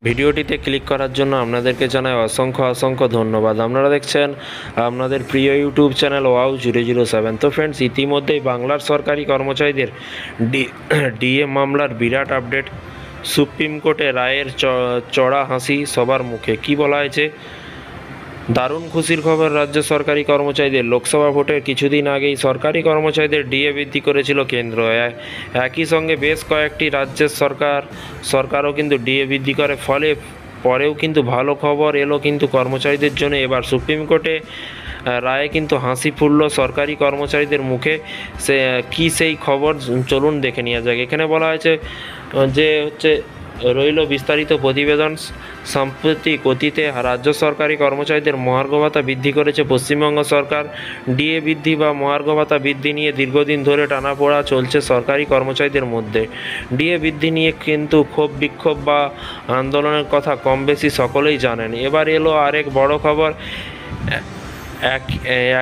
ভিডিওটিতে ক্লিক করার জন্য আপনাদেরকে জানাই অসংখ্য ধন্যবাদ। আপনারা দেখছেন আপনাদের প্রিয় ইউটিউব চ্যানেল wow007। তো ফ্রেন্ডস, ইতিমধ্যেই বাংলার সরকারি কর্মচারীদের ডিএ মামলার বিরাট আপডেট। সুপ্রিম কোর্টে রায়ের চড়া হাসি সবার মুখে। কি বলা হয়েছে? দারুণ খুশির খবর রাজ্য সরকারি কর্মচারীদের। লোকসভা ভোটের কিছুদিন আগেই সরকারি কর্মচারীদের ডিএ বৃদ্ধি করেছিল কেন্দ্র। একই সঙ্গে বেশ কয়েকটি রাজ্যের সরকারও কিন্তু ডিএ বৃদ্ধি করে। ফলে পরেও কিন্তু ভালো খবর এলো কিন্তু কর্মচারীদের জন্য। এবার সুপ্রিম কোর্টে রায়ে কিন্তু হাসি ফুটল সরকারি কর্মচারীদের মুখে। সেই খবর চলুন দেখে নেওয়া যাক। এখানে বলা হয়েছে যে রইল বিস্তারিত প্রতিবেদন। সাম্প্রতিক অতীতে রাজ্য সরকারি কর্মচারীদের মহার্ঘ ভাতা বৃদ্ধি করেছে পশ্চিমবঙ্গ সরকার। ডিএ বৃদ্ধি বা মহার্ঘ ভাতা বৃদ্ধি নিয়ে দীর্ঘদিন ধরে টানাপোড়া চলছে সরকারি কর্মচারীদের মধ্যে। ডিএ বৃদ্ধি নিয়ে কিন্তু ক্ষোভ বিক্ষোভ বা আন্দোলনের কথা কম বেশি সকলেই জানেন। এবার এলো আরেক বড় খবর।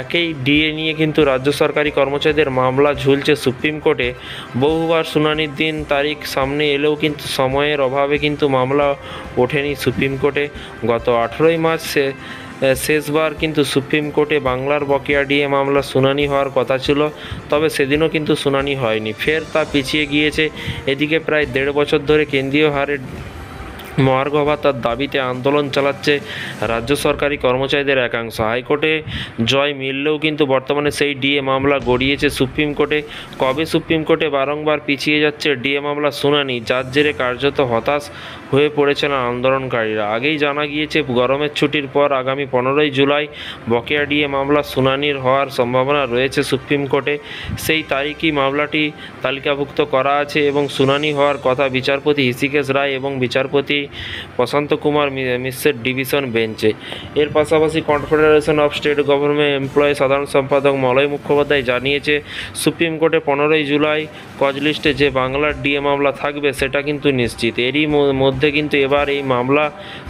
একই ডিএ নিয়ে কিন্তু রাজ্য সরকারি কর্মচারীদের মামলা ঝুলছে সুপ্রিম কোর্টে। বহুবার শুনানির দিন তারিখ সামনে এলেও কিন্তু সময়ের অভাবে কিন্তু মামলা ওঠেনি সুপ্রিম কোর্টে। গত 18ই মার্চ শেষবার কিন্তু সুপ্রিম কোর্টে বাংলার বকেয়া ডিএ মামলা শুনানি হওয়ার কথা ছিল, তবে সেদিনও কিন্তু শুনানি হয়নি। ফের তা পিছিয়ে গিয়েছে। এদিকে প্রায় 1.5 বছর ধরে কেন্দ্রীয় হারে মহার্ঘ ভাতার দাবিতে আন্দোলন চালাচ্ছে রাজ্য সরকারি কর্মচারীদের একাংশ। হাইকোর্টে জয় মিললেও কিন্তু বর্তমানে সেই ডিএ মামলা গড়িয়েছে সুপ্রিম কোর্টে। কবে সুপ্রিম কোর্টে বারংবার পিছিয়ে যাচ্ছে ডিএ মামলা শুনানি, যার জেরে কার্যত হতাশ হয়ে পড়েছেন আন্দোলনকারীরা। আগেই জানা গিয়েছে গরমের ছুটির পর আগামী 15ই জুলাই বকেয়া ডিএ মামলা শুনানির হওয়ার সম্ভাবনা রয়েছে সুপ্রিম কোর্টে। সেই তারিখই মামলাটি তালিকাভুক্ত করা আছে এবং শুনানি হওয়ার কথা বিচারপতি হৃষিকেশ রায় এবং বিচারপতি প্রশান্ত কুমার মিশ্রের ডিভিশন বেঞ্চে। এর পাশাপাশি confederation of state government employee সাধারণ সম্পাদক মলয় মুখোপাধ্যায় জানিয়েছে, সুপ্রিম কোর্টে 15ই জুলাই কজ লিস্টে যে বাংলার ডিএ মামলা থাকবে সেটা কিন্তু নিশ্চিত। এরই মধ্যে কিন্তু এবার এই মামলা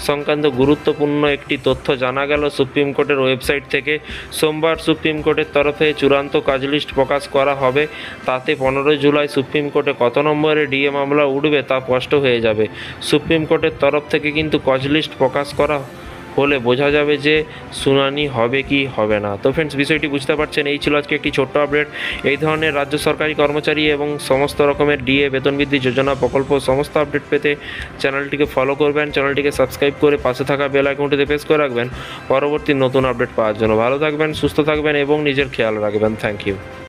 সংক্রান্ত গুরুত্বপূর্ণ একটি তথ্য জানা গেল সুপ্রিম কোর্টের ওয়েবসাইট থেকে। সোমবার সুপ্রিম কোর্টের তরফে চূড়ান্ত কজ লিস্ট প্রকাশ করা হবে। তাতে 15ই জুলাই সুপ্রিম কোর্টে কত নম্বরে ডিএ মামলা উঠবে তা স্পষ্ট হয়ে যাবে। সুপ্রিম কোর্টের তরফ থেকে কিন্তু কজ লিস্ট প্রকাশ করা হলে বোঝা যাবে যে শুনানি হবে কি হবে না। তো ফ্রেন্ডস, বিষয়টি বুঝতে পারছেন। এই ছিল আজকে একটি ছোট্ট আপডেট। এই ধরনের রাজ্য সরকারি কর্মচারী এবং সমস্ত রকমের ডিএ বেতন বৃদ্ধি যোজনা প্রকল্প সমস্ত আপডেট পেতে চ্যানেলটিকে ফলো করবেন, চ্যানেলটিকে সাবস্ক্রাইব করে পাশে থাকা বেল আইকনটিতে প্রেস করে রাখবেন পরবর্তী নতুন আপডেট পাওয়ার জন্য। ভালো থাকবেন, সুস্থ থাকবেন এবং নিজের খেয়াল রাখবেন। Thank you.